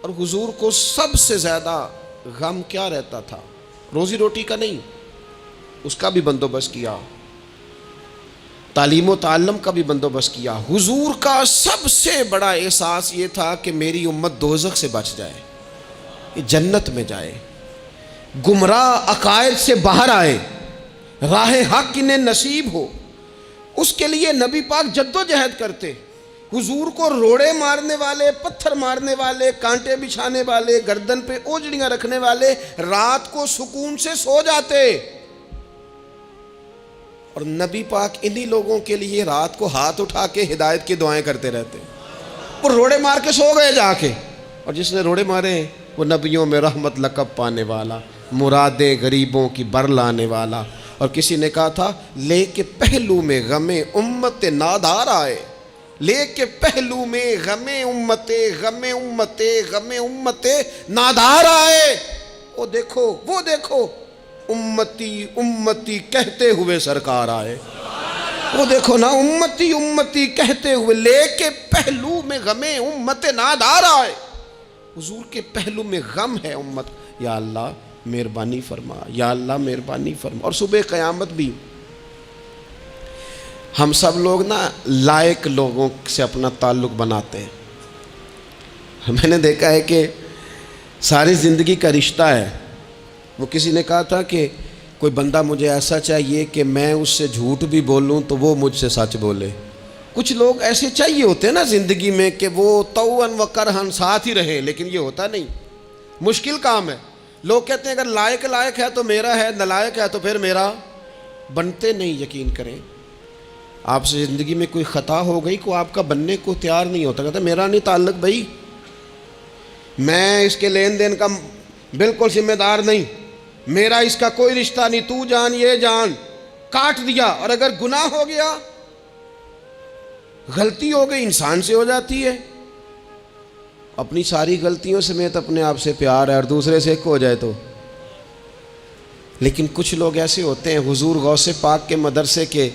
اور حضور کو سب سے زیادہ غم کیا رہتا تھا؟ روزی روٹی کا نہیں، اس کا بھی بندوبست کیا، تعلیم و تعلم کا بھی بندوبست کیا۔ حضور کا سب سے بڑا احساس یہ تھا کہ میری امت دوزخ سے بچ جائے، یہ جنت میں جائے، گمراہ عقائد سے باہر آئے، راہ حق انہیں نصیب ہو۔ اس کے لیے نبی پاک جد و جہد کرتے۔ حضور کو روڑے مارنے والے، پتھر مارنے والے، کانٹے بچھانے والے، گردن پہ اوجڑیاں رکھنے والے رات کو سکون سے سو جاتے، اور نبی پاک انہی لوگوں کے لیے رات کو ہاتھ اٹھا کے ہدایت کی دعائیں کرتے رہتے۔ وہ روڑے مار کے سو گئے جا کے، اور جس نے روڑے مارے وہ نبیوں میں رحمت لقب پانے والا، مرادیں غریبوں کی بر لانے والا۔ اور کسی نے کہا تھا لے کے پہلو میں غم امت نادار آئے، لے کے پہلو میں غم امت نادار آئے۔ وہ دیکھو امتی امتی کہتے ہوئے سرکار آئے۔ وہ دیکھو نا، امتی امتی کہتے ہوئے، لے کے پہلو میں غم امت نادار آئے۔ حضور کے پہلو میں غم ہے امت۔ یا اللہ مہربانی فرما، یا اللہ مہربانی فرما۔ اور صبح قیامت بھی ہم سب لوگ نا لائق لوگوں سے اپنا تعلق بناتے ہیں۔ میں نے دیکھا ہے کہ ساری زندگی کا رشتہ ہے۔ وہ کسی نے کہا تھا کہ کوئی بندہ مجھے ایسا چاہیے کہ میں اس سے جھوٹ بھی بولوں تو وہ مجھ سے سچ بولے۔ کچھ لوگ ایسے چاہیے ہوتے ہیں نا زندگی میں کہ وہ توأن و کرہن ساتھ ہی رہے، لیکن یہ ہوتا نہیں، مشکل کام ہے۔ لوگ کہتے ہیں اگر لائق ہے تو میرا ہے، نالائق ہے تو پھر میرا، بنتے نہیں۔ یقین کریں، آپ سے زندگی میں کوئی خطا ہو گئی کو آپ کا بننے کو تیار نہیں ہوتا، کہتا میرا نہیں تعلق بھائی، میں اس کے لین دین کا بالکل ذمہ دار نہیں، میرا اس کا کوئی رشتہ نہیں، تو جان یہ جان، کاٹ دیا۔ اور اگر گناہ ہو گیا، غلطی ہو گئی، انسان سے ہو جاتی ہے، اپنی ساری غلطیوں سمیت اپنے آپ سے پیار ہے، اور دوسرے سے ایک ہو جائے تو۔ لیکن کچھ لوگ ایسے ہوتے ہیں، حضور غوث پاک کے مدرسے کے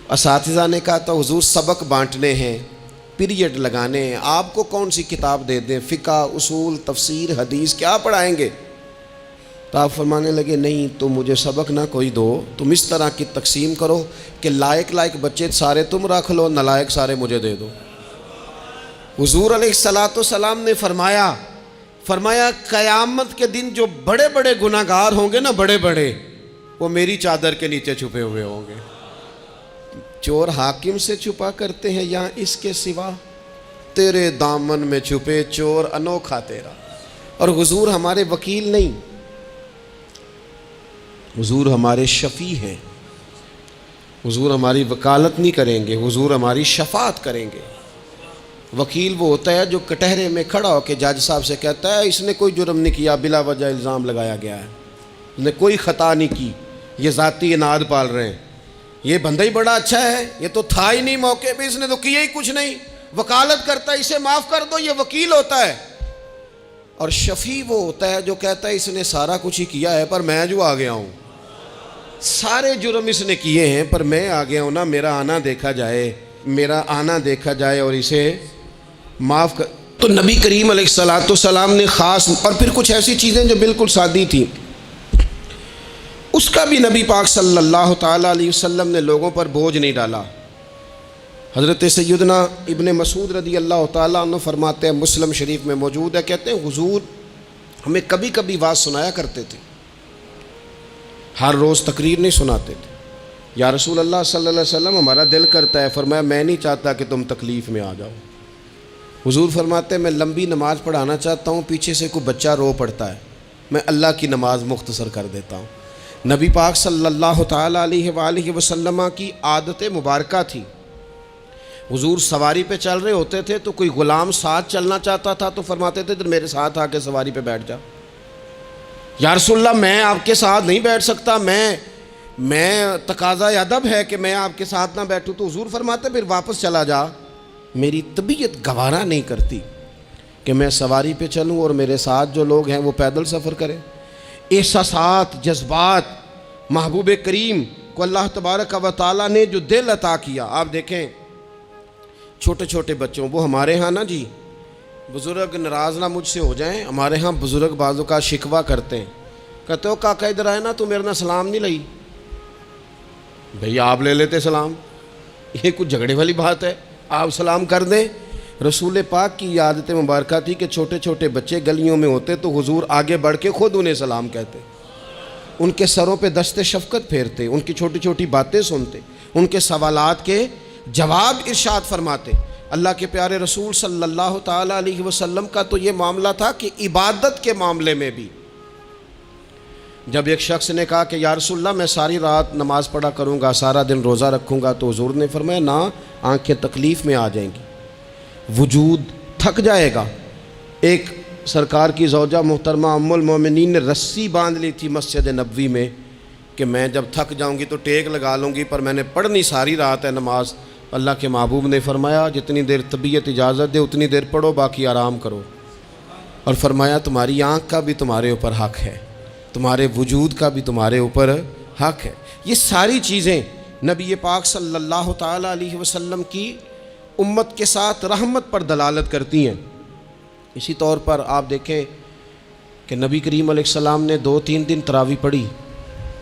اساتذہ نے کہا تھا حضور سبق بانٹنے ہیں، پیریڈ لگانے ہیں، آپ کو کون سی کتاب دے دیں، فقہ، اصول، تفسیر، حدیث، کیا پڑھائیں گے؟ تو آپ فرمانے لگے نہیں، تم مجھے سبق نہ کوئی دو، تم اس طرح کی تقسیم کرو کہ لائق بچے سارے تم رکھ لو، نالائق سارے مجھے دے دو۔ حضور علیہ السلام نے فرمایا قیامت کے دن جو بڑے بڑے گناہ گار ہوں گے نا، بڑے بڑے، وہ میری چادر کے نیچے چھپے ہوئے ہوں گے۔ چور حاکم سے چھپا کرتے ہیں یا اس کے سوا، تیرے دامن میں چھپے چور انوکھا تیرا۔ اور حضور ہمارے وکیل نہیں، حضور ہمارے شفیع ہیں۔ حضور ہماری وکالت نہیں کریں گے، حضور ہماری شفاعت کریں گے۔ وکیل وہ ہوتا ہے جو کٹہرے میں کھڑا ہو کے جج صاحب سے کہتا ہے اس نے کوئی جرم نہیں کیا، بلا وجہ الزام لگایا گیا ہے، اس نے کوئی خطا نہیں کی، یہ ذاتی اناد پال رہے ہیں، یہ بندہ ہی بڑا اچھا ہے، یہ تو تھا ہی نہیں موقع پہ، اس نے تو کیا ہی کچھ نہیں، وکالت کرتا ہے اسے معاف کر دو، یہ وکیل ہوتا ہے۔ اور شفیع وہ ہوتا ہے جو کہتا ہے اس نے سارا کچھ ہی کیا ہے پر میں جو آ گیا ہوں، سارے جرم اس نے کیے ہیں پر میں آ گیا ہوں نا، میرا آنا دیکھا جائے اور اسے معاف کر۔ تو نبی کریم علیہ السلام نے خاص، اور پھر کچھ ایسی چیزیں جو بالکل سادی تھیں، اس کا بھی نبی پاک صلی اللہ تعالیٰ علیہ وسلم نے لوگوں پر بوجھ نہیں ڈالا۔ حضرت سیدنا ابن مسعود رضی اللہ تعالیٰ عنہ فرماتے ہیں، مسلم شریف میں موجود ہے، کہتے ہیں حضور ہمیں کبھی کبھی واز سنایا کرتے تھے، ہر روز تقریر نہیں سناتے تھے۔ یا رسول اللہ صلی اللہ علیہ وسلم ہمارا دل کرتا ہے، فرمایا میں نہیں چاہتا کہ تم تکلیف میں آ جاؤ۔ حضور فرماتے ہیں میں لمبی نماز پڑھانا چاہتا ہوں، پیچھے سے کوئی بچہ رو پڑتا ہے، میں اللہ کی نماز مختصر کر دیتا ہوں۔ نبی پاک صلی اللہ تعالیٰ علیہ وآلہ وسلم کی عادت مبارکہ تھی، حضور سواری پہ چل رہے ہوتے تھے تو کوئی غلام ساتھ چلنا چاہتا تھا تو فرماتے تھے میرے ساتھ آ کے سواری پہ بیٹھ جا۔ یا رسول اللہ میں آپ کے ساتھ نہیں بیٹھ سکتا، میں تقاضا ادب ہے کہ میں آپ کے ساتھ نہ بیٹھوں، تو حضور فرماتے پھر واپس چلا جا، میری طبیعت گوارا نہیں کرتی کہ میں سواری پہ چلوں اور میرے ساتھ جو لوگ ہیں وہ پیدل سفر کریں۔ احساسات، جذبات، محبوب کریم کو اللہ تبارک و تعالیٰ نے جو دل عطا کیا، آپ دیکھیں چھوٹے چھوٹے بچوں، وہ ہمارے ہاں نا جی بزرگ ناراض نہ مجھ سے ہو جائیں، ہمارے ہاں بزرگ بعضوں کا شکوہ کرتے ہیں، کہتے ہو کاکا ادھر آئے نا تو میرے نہ سلام نہیں لئی، بھئی آپ لے لیتے سلام، یہ کچھ جھگڑے والی بات ہے؟ آپ سلام کر دیں۔ رسول پاک کی عادت مبارکہ تھی کہ چھوٹے چھوٹے بچے گلیوں میں ہوتے تو حضور آگے بڑھ کے خود انہیں سلام کہتے، ان کے سروں پہ دست شفقت پھیرتے، ان کی چھوٹی چھوٹی باتیں سنتے، ان کے سوالات کے جواب ارشاد فرماتے۔ اللہ کے پیارے رسول صلی اللہ تعالیٰ علیہ وسلم کا تو یہ معاملہ تھا کہ عبادت کے معاملے میں بھی جب ایک شخص نے کہا کہ یا رسول اللہ میں ساری رات نماز پڑھا کروں گا، سارا دن روزہ رکھوں گا، تو حضور نے فرمایا نہ، آنکھیں تکلیف میں آ جائیں گی، وجود تھک جائے گا۔ ایک سرکار کی زوجہ محترمہ ام المومنین نے رسی باندھ لی تھی مسجد نبوی میں کہ میں جب تھک جاؤں گی تو ٹیک لگا لوں گی، پر میں نے پڑھنی ساری رات ہے نماز۔ اللہ کے محبوب نے فرمایا جتنی دیر طبیعت اجازت دے اتنی دیر پڑھو، باقی آرام کرو، اور فرمایا تمہاری آنکھ کا بھی تمہارے اوپر حق ہے، تمہارے وجود کا بھی تمہارے اوپر حق ہے۔ یہ ساری چیزیں نبی پاک صلی اللہ تعالیٰ علیہ وسلم کی امت کے ساتھ رحمت پر دلالت کرتی ہیں۔ اسی طور پر آپ دیکھیں کہ نبی کریم علیہ السلام نے 2-3 دن تراویح پڑھی،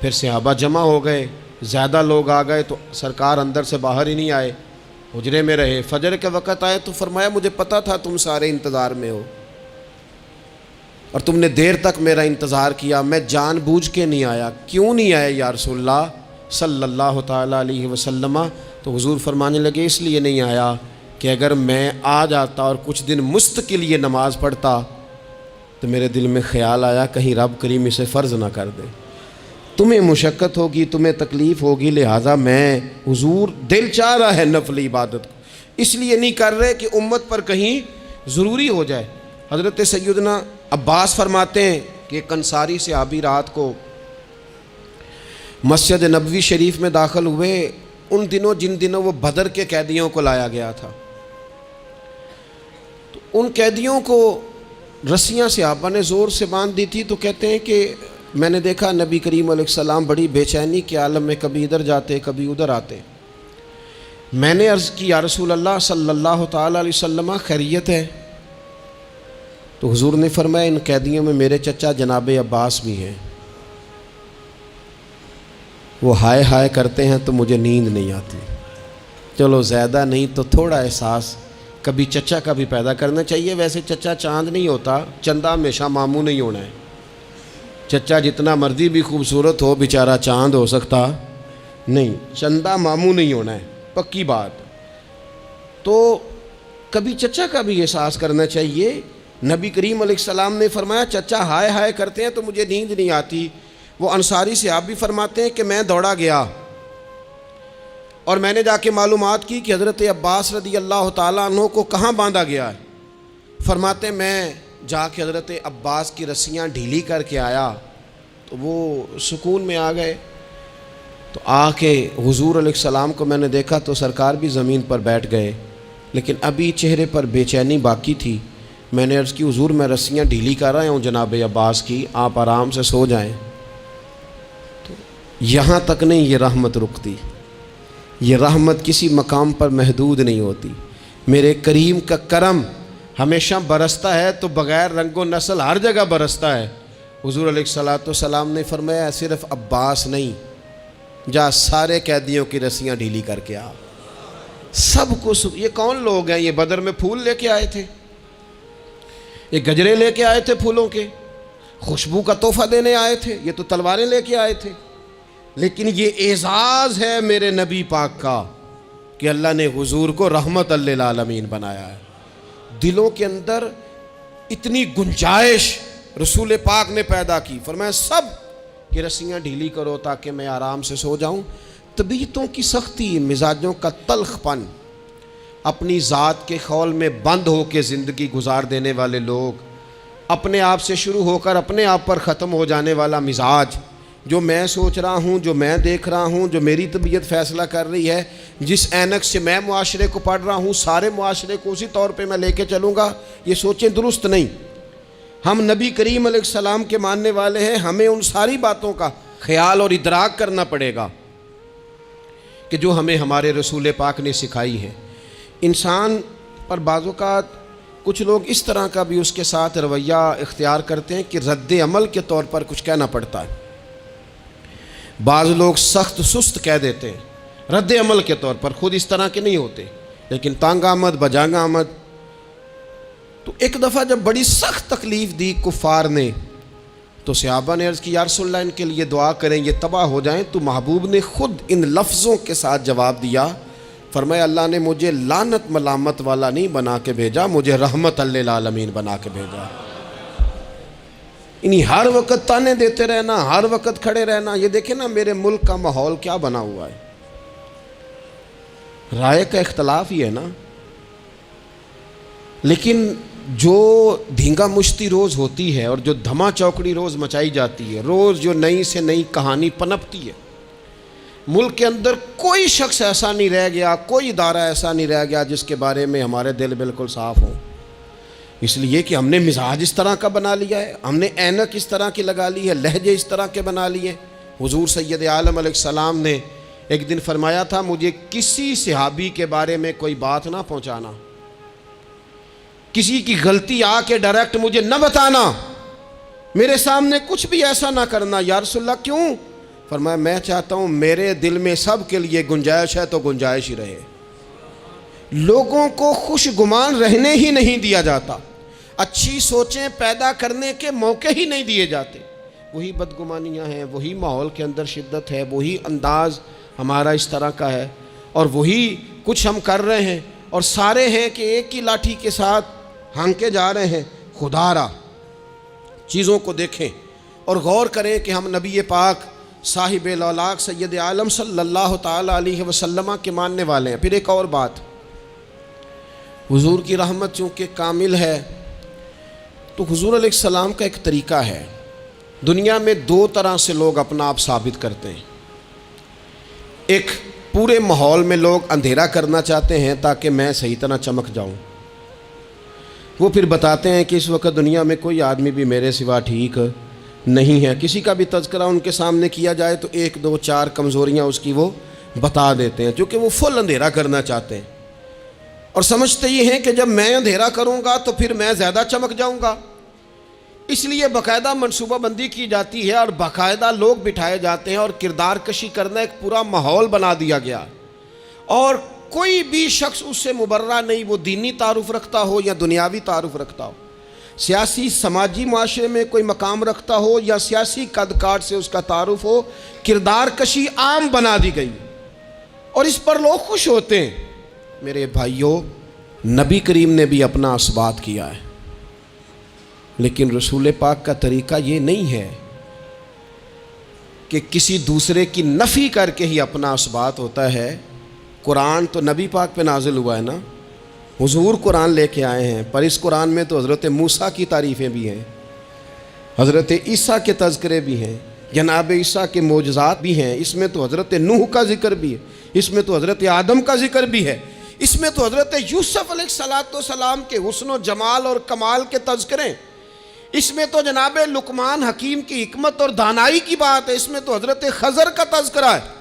پھر صحابہ جمع ہو گئے، زیادہ لوگ آ گئے تو سرکار اندر سے باہر ہی نہیں آئے، حجرے میں رہے۔ فجر کے وقت آئے تو فرمایا مجھے پتہ تھا تم سارے انتظار میں ہو اور تم نے دیر تک میرا انتظار کیا، میں جان بوجھ کے نہیں آیا۔ کیوں نہیں آئے یا رسول اللہ صلی اللہ تعالیٰ علیہ وسلم؟ تو حضور فرمانے لگے اس لیے نہیں آیا کہ اگر میں آ جاتا اور کچھ دن مستقل یہ نماز پڑھتا تو میرے دل میں خیال آیا کہیں رب کریم اسے فرض نہ کر دے، تمہیں مشقت ہوگی، تمہیں تکلیف ہوگی، لہٰذا میں حضور دل چاہ رہا ہے نفل عبادت کو، اس لیے نہیں کر رہے کہ امت پر کہیں ضروری ہو جائے۔ حضرت سیدنا عباس فرماتے ہیں کہ ایک انصاری صحابی رات کو مسجد نبوی شریف میں داخل ہوئے، ان دنوں جن دنوں وہ بدر کے قیدیوں کو لایا گیا تھا، تو ان قیدیوں کو رسیاں صحابہ نے زور سے باندھ دی تھی، تو کہتے ہیں کہ میں نے دیکھا نبی کریم علیہ السلام بڑی بے چینی کے عالم میں کبھی ادھر جاتے کبھی ادھر آتے۔ میں نے عرض کی یا رسول اللہ صلی اللہ تعالیٰ علیہ وسلم خیریت ہے؟ تو حضور نے فرمایا ان قیدیوں میں میرے چچا جناب عباس بھی ہیں، وہ ہائے ہائے کرتے ہیں تو مجھے نیند نہیں آتی۔ چلو زیادہ نہیں تو تھوڑا احساس کبھی چچا کا بھی پیدا کرنا چاہیے۔ ویسے چچا چاند نہیں ہوتا، چندہ ہمیشہ ماموں نہیں ہونا ہے۔ چچا جتنا مرضی بھی خوبصورت ہو بیچارہ چاند ہو سکتا نہیں، چندہ ماموں نہیں ہونا ہے، پکی بات۔ تو کبھی چچا کا بھی احساس کرنا چاہیے۔ نبی کریم علیہ السلام نے فرمایا چچا ہائے ہائے کرتے ہیں تو مجھے نیند نہیں آتی۔ وہ انصاری صحابی فرماتے ہیں کہ میں دوڑا گیا اور میں نے جا کے معلومات کی کہ حضرت عباس رضی اللہ تعالیٰ عنہ کو کہاں باندھا گیا ہے۔ فرماتے ہیں میں جا کے حضرت عباس کی رسیاں ڈھیلی کر کے آیا تو وہ سکون میں آ گئے۔ تو آ کے حضور علیہ السلام کو میں نے دیکھا تو سرکار بھی زمین پر بیٹھ گئے، لیکن ابھی چہرے پر بے چینی باقی تھی۔ میں نے عرض کی حضور میں رسیاں ڈھیلی کر رہا ہوں جناب عباس کی، آپ آرام سے سو جائیں۔ تو یہاں تک نہیں یہ رحمت رکتی، یہ رحمت کسی مقام پر محدود نہیں ہوتی۔ میرے کریم کا کرم ہمیشہ برستا ہے تو بغیر رنگ و نسل ہر جگہ برستا ہے۔ حضور علیہ السلام نے فرمایا صرف عباس نہیں، جا سارے قیدیوں کی رسیاں ڈھیلی کر کے آ، سب کو یہ کون لوگ ہیں؟ یہ بدر میں پھول لے کے آئے تھے، یہ گجرے لے کے آئے تھے پھولوں کے، خوشبو کا تحفہ دینے آئے تھے، یہ تو تلواریں لے کے آئے تھے۔ لیکن یہ اعزاز ہے میرے نبی پاک کا کہ اللہ نے حضور کو رحمت للعالمین بنایا ہے۔ دلوں کے اندر اتنی گنجائش رسول پاک نے پیدا کی، فرمایا سب کہ رسیاں ڈھیلی کرو تاکہ میں آرام سے سو جاؤں۔ طبیعتوں کی سختی، مزاجوں کا تلخ پن، اپنی ذات کے خول میں بند ہو کے زندگی گزار دینے والے لوگ، اپنے آپ سے شروع ہو کر اپنے آپ پر ختم ہو جانے والا مزاج، جو میں سوچ رہا ہوں، جو میں دیکھ رہا ہوں، جو میری طبیعت فیصلہ کر رہی ہے، جس اینک سے میں معاشرے کو پڑھ رہا ہوں سارے معاشرے کو اسی طور پہ میں لے کے چلوں گا، یہ سوچیں درست نہیں۔ ہم نبی کریم علیہ السلام کے ماننے والے ہیں، ہمیں ان ساری باتوں کا خیال اور ادراک کرنا پڑے گا کہ جو ہمیں ہمارے رسول پاک نے سکھائی ہے۔ انسان پر بعض اوقات کچھ لوگ اس طرح کا بھی اس کے ساتھ رویہ اختیار کرتے ہیں کہ رد عمل کے طور پر کچھ کہنا پڑتا ہے. بعض لوگ سخت سست کہہ دیتے ہیں رد عمل کے طور پر، خود اس طرح کے نہیں ہوتے لیکن تانگ آمد بجانگ آمد. تو ایک دفعہ جب بڑی سخت تکلیف دی کفار نے تو صحابہ نے عرض کی یا رسول اللہ ان کے لیے دعا کریں یہ تباہ ہو جائیں. تو محبوب نے خود ان لفظوں کے ساتھ جواب دیا، فرمایا اللہ نے مجھے لعنت ملامت والا نہیں بنا کے بھیجا، مجھے رحمت للعالمین بنا کے بھیجا. انہیں ہر وقت تانے دیتے رہنا، ہر وقت کھڑے رہنا. یہ دیکھیں نا میرے ملک کا ماحول کیا بنا ہوا ہے، رائے کا اختلاف ہی ہے نا، لیکن جو دھینگا مشتی روز ہوتی ہے اور جو دھما چوکڑی روز مچائی جاتی ہے، روز جو نئی سے نئی کہانی پنپتی ہے، ملک کے اندر کوئی شخص ایسا نہیں رہ گیا، کوئی ادارہ ایسا نہیں رہ گیا جس کے بارے میں ہمارے دل بالکل صاف ہوں. اس لیے کہ ہم نے مزاج اس طرح کا بنا لیا ہے، ہم نے اینک اس طرح کی لگا لی ہے، لہجے اس طرح کے بنا لیے. حضور سید عالم علیہ السلام نے ایک دن فرمایا تھا مجھے کسی صحابی کے بارے میں کوئی بات نہ پہنچانا، کسی کی غلطی آ کے ڈائریکٹ مجھے نہ بتانا، میرے سامنے کچھ بھی ایسا نہ کرنا. یا رسول اللہ کیوں؟ فرمایا میں چاہتا ہوں میرے دل میں سب کے لیے گنجائش ہے تو گنجائش ہی رہے. لوگوں کو خوش گمان رہنے ہی نہیں دیا جاتا، اچھی سوچیں پیدا کرنے کے موقع ہی نہیں دیے جاتے. وہی بدگمانیاں ہیں، وہی ماحول کے اندر شدت ہے، وہی انداز ہمارا اس طرح کا ہے، اور وہی کچھ ہم کر رہے ہیں، اور سارے ہیں کہ ایک ہی لاٹھی کے ساتھ ہانکے جا رہے ہیں. خدا را چیزوں کو دیکھیں اور غور کریں کہ ہم نبی پاک صاحب الاولاق سید عالم صلی اللہ تعالیٰ علیہ وسلم کے ماننے والے ہیں. پھر ایک اور بات، حضور کی رحمت چونکہ کامل ہے تو حضور علیہ السلام کا ایک طریقہ ہے. دنیا میں دو طرح سے لوگ اپنا آپ ثابت کرتے ہیں. ایک پورے ماحول میں لوگ اندھیرا کرنا چاہتے ہیں تاکہ میں صحیح طرح چمک جاؤں. وہ پھر بتاتے ہیں کہ اس وقت دنیا میں کوئی آدمی بھی میرے سوا ٹھیک نہیں ہے. کسی کا بھی تذکرہ ان کے سامنے کیا جائے تو ایک دو چار کمزوریاں اس کی وہ بتا دیتے ہیں، کیونکہ وہ فل اندھیرا کرنا چاہتے ہیں اور سمجھتے یہ ہیں کہ جب میں اندھیرا کروں گا تو پھر میں زیادہ چمک جاؤں گا. اس لیے باقاعدہ منصوبہ بندی کی جاتی ہے اور باقاعدہ لوگ بٹھائے جاتے ہیں اور کردار کشی کرنا ایک پورا ماحول بنا دیا گیا، اور کوئی بھی شخص اس سے مبرہ نہیں، وہ دینی تعارف رکھتا ہو یا دنیاوی تعارف رکھتا ہو، سیاسی سماجی معاشرے میں کوئی مقام رکھتا ہو یا سیاسی قد کاٹ سے اس کا تعارف ہو. کردار کشی عام بنا دی گئی اور اس پر لوگ خوش ہوتے ہیں. میرے بھائیوں، نبی کریم نے بھی اپنا اثبات کیا ہے، لیکن رسول پاک کا طریقہ یہ نہیں ہے کہ کسی دوسرے کی نفی کر کے ہی اپنا اثبات ہوتا ہے. قرآن تو نبی پاک پہ نازل ہوا ہے نا، حضور قرآن لے کے آئے ہیں، پر اس قرآن میں تو حضرت موسیٰ کی تعریفیں بھی ہیں، حضرت عیسیٰ کے تذکرے بھی ہیں، جناب عیسیٰ کے معجزات بھی ہیں، اس میں تو حضرت نوح کا ذکر بھی ہے، اس میں تو حضرت آدم کا ذکر بھی ہے، اس میں تو حضرت یوسف علیہ السلام کے حسن و جمال اور کمال کے تذکرے، اس میں تو جناب لقمان حکیم کی حکمت اور دانائی کی بات ہے، اس میں تو حضرت خضر کا تذکرہ ہے.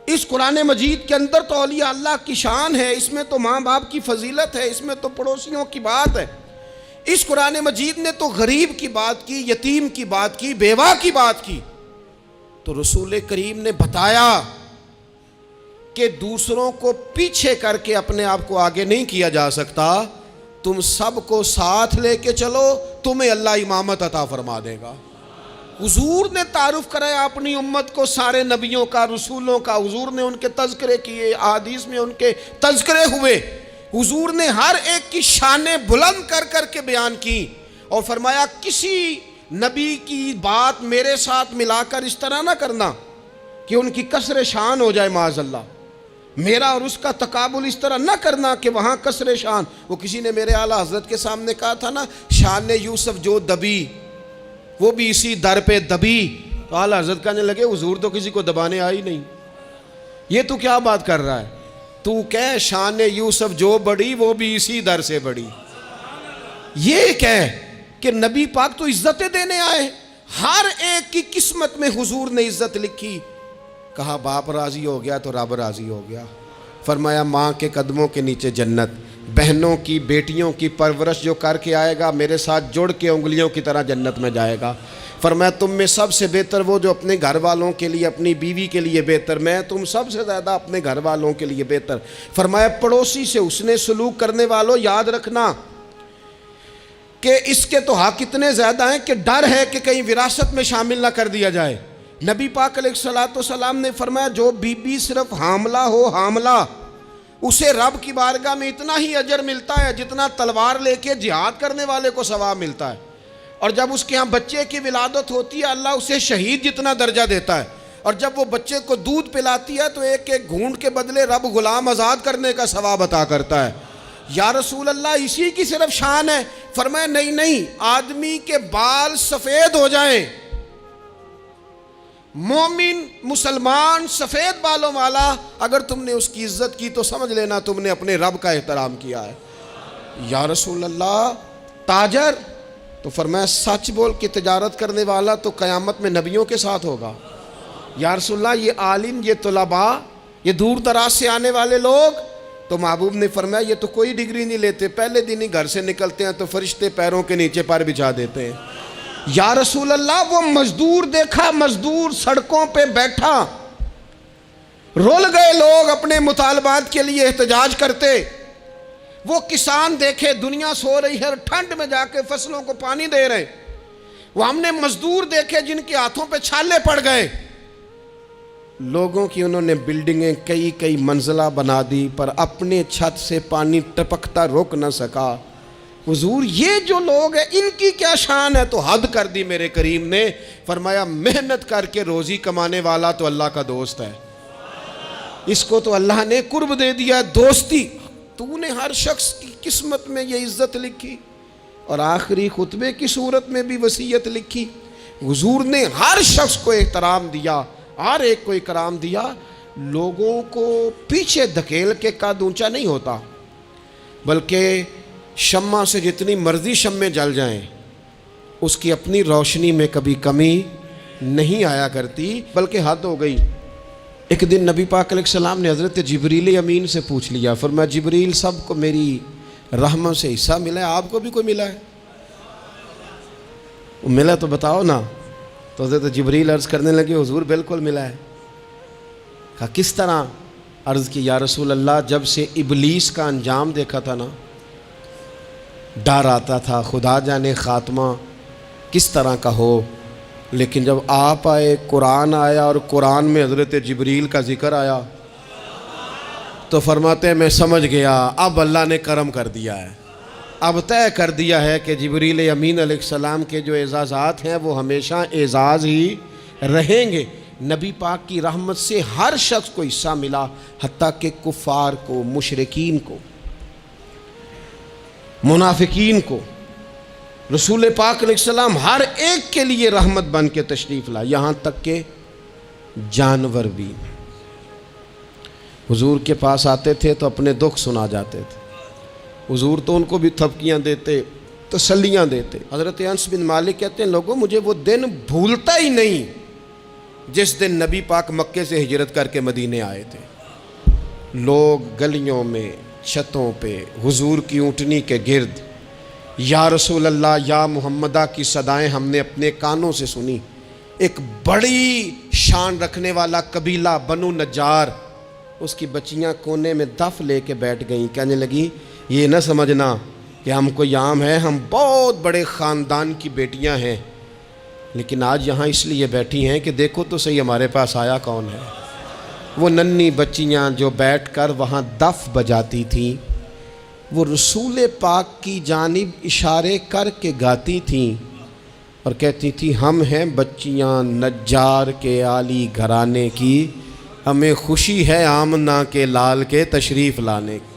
اس قرآن مجید کے اندر تو اولیاء اللہ کی شان ہے، اس میں تو ماں باپ کی فضیلت ہے، اس میں تو پڑوسیوں کی بات ہے. اس قرآن مجید نے تو غریب کی بات کی، یتیم کی بات کی، بیوہ کی بات کی. تو رسول کریم نے بتایا کہ دوسروں کو پیچھے کر کے اپنے آپ کو آگے نہیں کیا جا سکتا، تم سب کو ساتھ لے کے چلو، تمہیں اللہ امامت عطا فرما دے گا. حضور نے تعارف کرایا اپنی امت کو سارے نبیوں کا، رسولوں کا. حضور نے ان کے تذکرے کیے، احادیث میں ان کے تذکرے ہوئے. حضور نے ہر ایک کی شانیں بلند کر کر کے بیان کی اور فرمایا کسی نبی کی بات میرے ساتھ ملا کر اس طرح نہ کرنا کہ ان کی کسر شان ہو جائے معاذ اللہ. میرا اور اس کا تقابل اس طرح نہ کرنا کہ وہاں کسر شان. وہ کسی نے میرے اعلیٰ حضرت کے سامنے کہا تھا نا، شان یوسف جو دبی وہ بھی اسی در پہ دبی. تو اعلیٰ حضرت کہنے لگے حضور تو کسی کو دبانے آئی نہیں، یہ تو کیا بات کر رہا ہے؟ تو کہہ شان یوسف جو بڑی وہ بھی اسی در سے بڑی. یہ کہہ کہ نبی پاک تو عزتیں دینے آئے، ہر ایک کی قسمت میں حضور نے عزت لکھی. کہا باپ راضی ہو گیا تو رب راضی ہو گیا. فرمایا ماں کے قدموں کے نیچے جنت، بہنوں کی بیٹیوں کی پرورش جو کر کے آئے گا میرے ساتھ جڑ کے انگلیوں کی طرح جنت میں جائے گا۔ فرمایا تم میں سب سے بہتر وہ جو اپنے گھر والوں کے لیے اپنی بیوی کے لیے بہتر، میں تم سب سے زیادہ اپنے گھر والوں کے لیے بہتر۔ فرمایا پڑوسی سے اس نے سلوک کرنے والوں یاد رکھنا کہ اس کے تو حق اتنے زیادہ ہیں کہ ڈر ہے کہ کہیں وراثت میں شامل نہ کر دیا جائے۔ نبی پاک علیہ الصلوۃ والسلام نے فرمایا جو بی بی صرف حاملہ ہو، حاملہ، اسے رب کی بارگاہ میں اتنا ہی اجر ملتا ہے جتنا تلوار لے کے جہاد کرنے والے کو ثواب ملتا ہے، اور جب اس کے ہاں بچے کی ولادت ہوتی ہے اللہ اسے شہید جتنا درجہ دیتا ہے، اور جب وہ بچے کو دودھ پلاتی ہے تو ایک ایک گھونٹ کے بدلے رب غلام آزاد کرنے کا ثواب عطا کرتا ہے۔ یا رسول اللہ اسی کی صرف شان ہے؟ فرمایا نہیں، آدمی کے بال سفید ہو جائیں، مومن مسلمان سفید بالوں والا، اگر تم نے اس کی عزت کی تو سمجھ لینا تم نے اپنے رب کا احترام کیا ہے۔ یا رسول اللہ تاجر؟ تو فرمایا سچ بول کے تجارت کرنے والا تو قیامت میں نبیوں کے ساتھ ہوگا۔ یا رسول اللہ یہ عالم، یہ طلباء، یہ دور دراز سے آنے والے لوگ؟ تو محبوب نے فرمایا یہ تو کوئی ڈگری نہیں لیتے، پہلے دن ہی گھر سے نکلتے ہیں تو فرشتے پیروں کے نیچے پر بچھا دیتے ہیں۔ یا رسول اللہ وہ مزدور دیکھا، مزدور سڑکوں پہ بیٹھا، رول گئے لوگ اپنے مطالبات کے لیے احتجاج کرتے۔ وہ کسان دیکھے دنیا سو رہی ہے، ٹھنڈ میں جا کے فصلوں کو پانی دے رہے۔ وہ ہم نے مزدور دیکھے جن کے ہاتھوں پہ چھالے پڑ گئے۔ لوگوں کی انہوں نے بلڈنگیں کئی منزلہ بنا دی پر اپنے چھت سے پانی ٹپکتا روک نہ سکا۔ حضور یہ جو لوگ ہیں ان کی کیا شان ہے؟ تو حد کر دی میرے کریم نے، فرمایا محنت کر کے روزی کمانے والا تو اللہ کا دوست ہے، اس کو تو اللہ نے قرب دے دیا دوستی۔ تو نے ہر شخص کی قسمت میں یہ عزت لکھی اور آخری خطبے کی صورت میں بھی وصیت لکھی۔ حضور نے ہر شخص کو احترام دیا، ہر ایک کو اکرام دیا۔ لوگوں کو پیچھے دھکیل کے قد اونچا نہیں ہوتا، بلکہ شمع سے جتنی مرضی شمعیں جل جائیں اس کی اپنی روشنی میں کبھی کمی نہیں آیا کرتی، بلکہ حد ہو گئی۔ ایک دن نبی پاک علیہ السلام نے حضرت جبریل امین سے پوچھ لیا، فرمایا جبریل سب کو میری رحمت سے حصہ ملا ہے، آپ کو بھی کوئی ملا ہے؟ ملا تو بتاؤ نا۔ تو حضرت جبریل عرض کرنے لگے حضور بالکل ملا ہے۔ کہا کس طرح؟ عرض کی یا رسول اللہ جب سے ابلیس کا انجام دیکھا تھا نا ڈر آتا تھا، خدا جانے خاتمہ کس طرح کا ہو، لیکن جب آپ آئے، قرآن آیا اور قرآن میں حضرت جبریل کا ذکر آیا تو فرماتے ہیں میں سمجھ گیا اب اللہ نے کرم کر دیا ہے، اب طے کر دیا ہے کہ جبریل امین علیہ السلام کے جو اعزازات ہیں وہ ہمیشہ اعزاز ہی رہیں گے۔ نبی پاک کی رحمت سے ہر شخص کو حصہ ملا، حتیٰ کہ کفار کو، مشرکین کو، منافقین کو۔ رسول پاک علیہ السلام ہر ایک کے لیے رحمت بن کے تشریف لائے، یہاں تک کہ جانور بھی حضور کے پاس آتے تھے تو اپنے دکھ سنا جاتے تھے۔ حضور تو ان کو بھی تھپکیاں دیتے، تسلیاں دیتے۔ حضرت انس بن مالک کہتے ہیں لوگوں مجھے وہ دن بھولتا ہی نہیں جس دن نبی پاک مکے سے ہجرت کر کے مدینے آئے تھے۔ لوگ گلیوں میں، چھتوں پہ حضور کی اونٹنی کے گرد یا رسول اللہ یا محمدہ کی صدائیں ہم نے اپنے کانوں سے سنی۔ ایک بڑی شان رکھنے والا قبیلہ بنو نجار، اس کی بچیاں کونے میں دف لے کے بیٹھ گئیں، کہنے لگی یہ نہ سمجھنا کہ ہم کوئی عام ہیں، ہم بہت بڑے خاندان کی بیٹیاں ہیں، لیکن آج یہاں اس لیے بیٹھی ہیں کہ دیکھو تو صحیح ہمارے پاس آیا کون ہے۔ وہ ننھی بچیاں جو بیٹھ کر وہاں دف بجاتی تھیں وہ رسول پاک کی جانب اشارے کر کے گاتی تھیں اور کہتی تھی ہم ہیں بچیاں نجار کے عالی گھرانے کی، ہمیں خوشی ہے آمنہ کے لال کے تشریف لانے کی۔